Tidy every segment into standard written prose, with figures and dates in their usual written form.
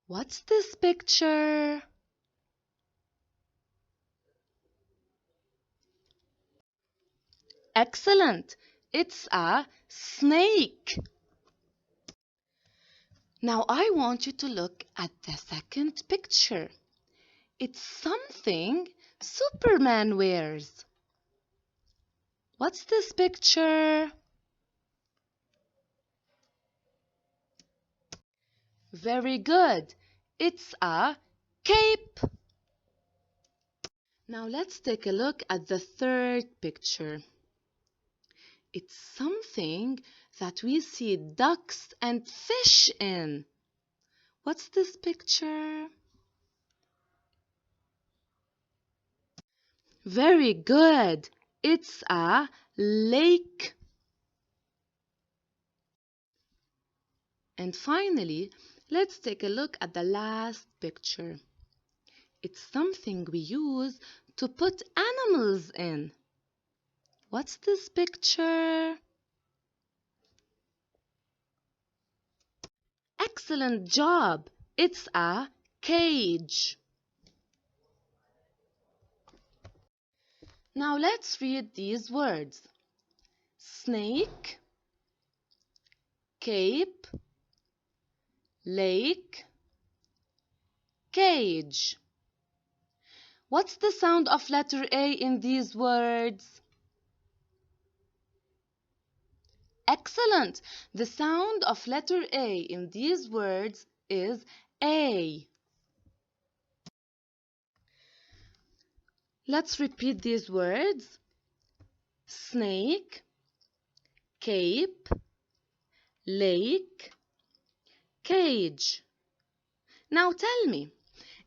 What's this picture? Excellent. It's a snake. Now I want you to look at the second picture. It's something Superman wears. What's this picture? Very good. It's a cape. Now let's take a look at the third picture. It's something that we see ducks and fish in. What's this picture? Very good. It's a lake. And finally, let's take a look at the last picture. It's something we use to put animals in. What's this picture? Excellent job! It's a cage. Now let's read these words. Snake, cape, lake, cage. What's the sound of letter A in these words? Excellent! The sound of letter A in these words is A. Let's repeat these words. Snake, cape, lake, cage. Now tell me,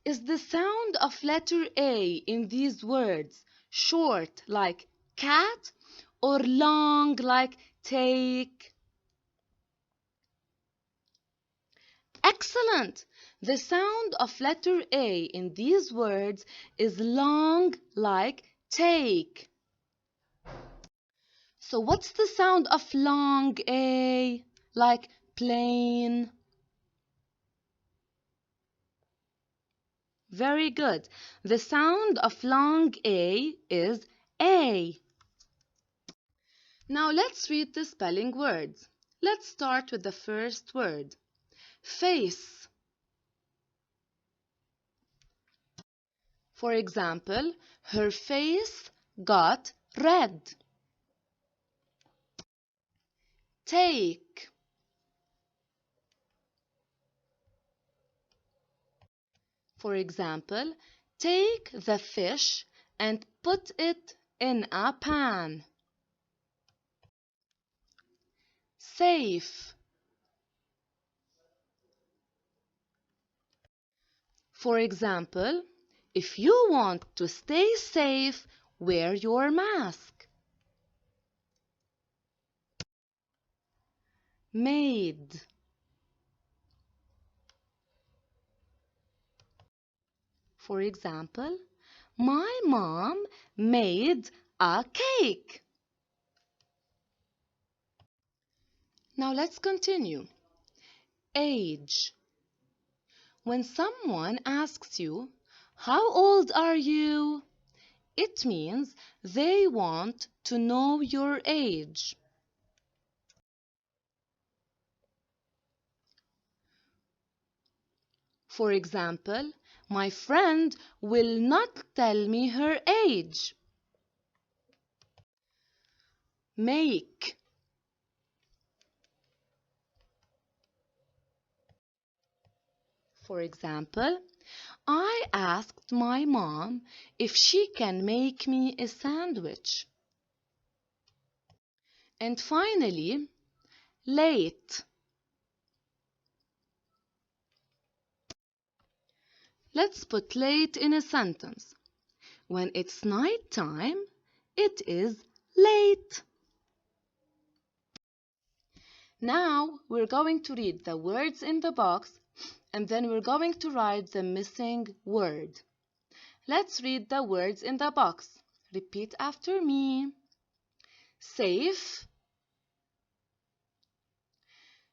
is the sound of letter A in these words short like cat or long like take? Excellent! The sound of letter A in these words is long like take. So what's the sound of long A? Like plain? Very good. The sound of long A is A. Now let's read the spelling words. Let's start with the first word. Face. For example, her face got red. Take. For example, take the fish and put it in a pan. Safe. For example, if you want to stay safe, wear your mask. Made. For example, my mom made a cake. Now let's continue. Age. When someone asks you, "How old are you?" it means they want to know your age. For example, my friend will not tell me her age. Make. For example, I asked my mom if she can make me a sandwich. And finally, late. Let's put late in a sentence. When it's night time, it is late. Now we're going to read the words in the box and then we're going to write the missing word. Let's read the words in the box. Repeat after me. Safe,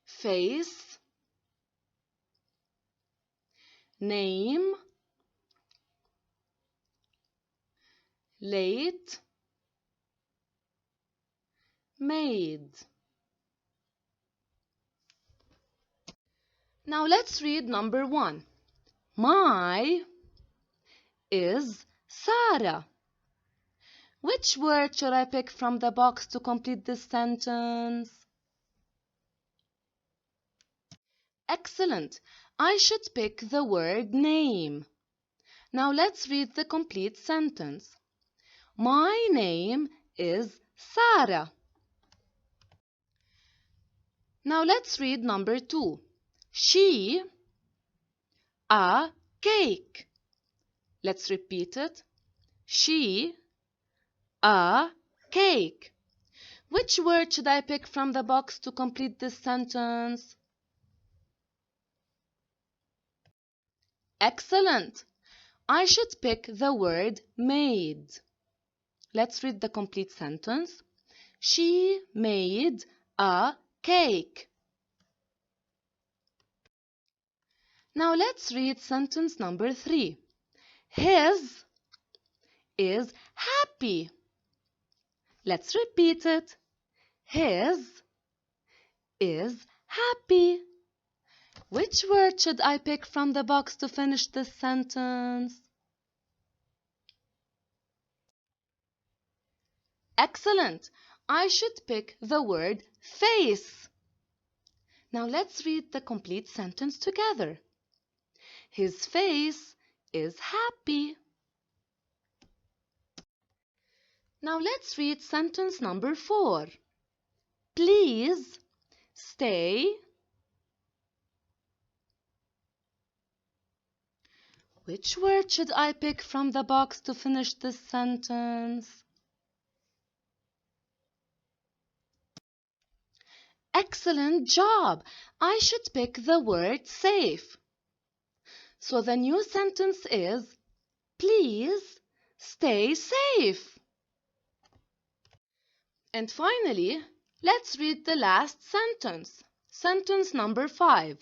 face, name, late, made. Now let's read number 1. My is Sarah. Which word should I pick from the box to complete this sentence? Excellent. I should pick the word name. Now let's read the complete sentence. My name is Sarah. Now let's read number 2. She a cake. Let's repeat it. She a cake. Which word should I pick from the box to complete this sentence? Excellent. I should pick the word made. Let's read the complete sentence. She made a cake. Now let's read sentence number 3. His is happy. Let's repeat it. His is happy. Which word should I pick from the box to finish this sentence? Excellent. I should pick the word face. Now let's read the complete sentence together. His face is happy. Now let's read sentence number 4. Please stay. Which word should I pick from the box to finish this sentence? Excellent job! I should pick the word safe. So the new sentence is, please stay safe. And finally, let's read the last sentence. Sentence number 5.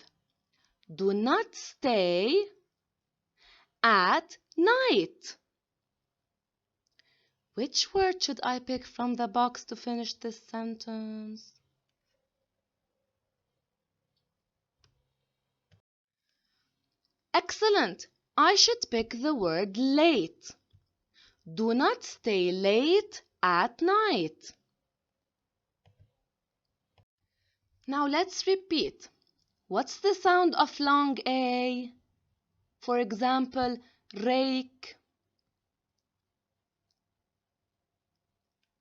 Do not stay at night. Which word should I pick from the box to finish this sentence? Excellent! I should pick the word late. Do not stay late at night. Now let's repeat. What's the sound of long A? For example, rake.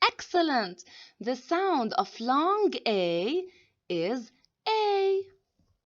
Excellent! The sound of long A is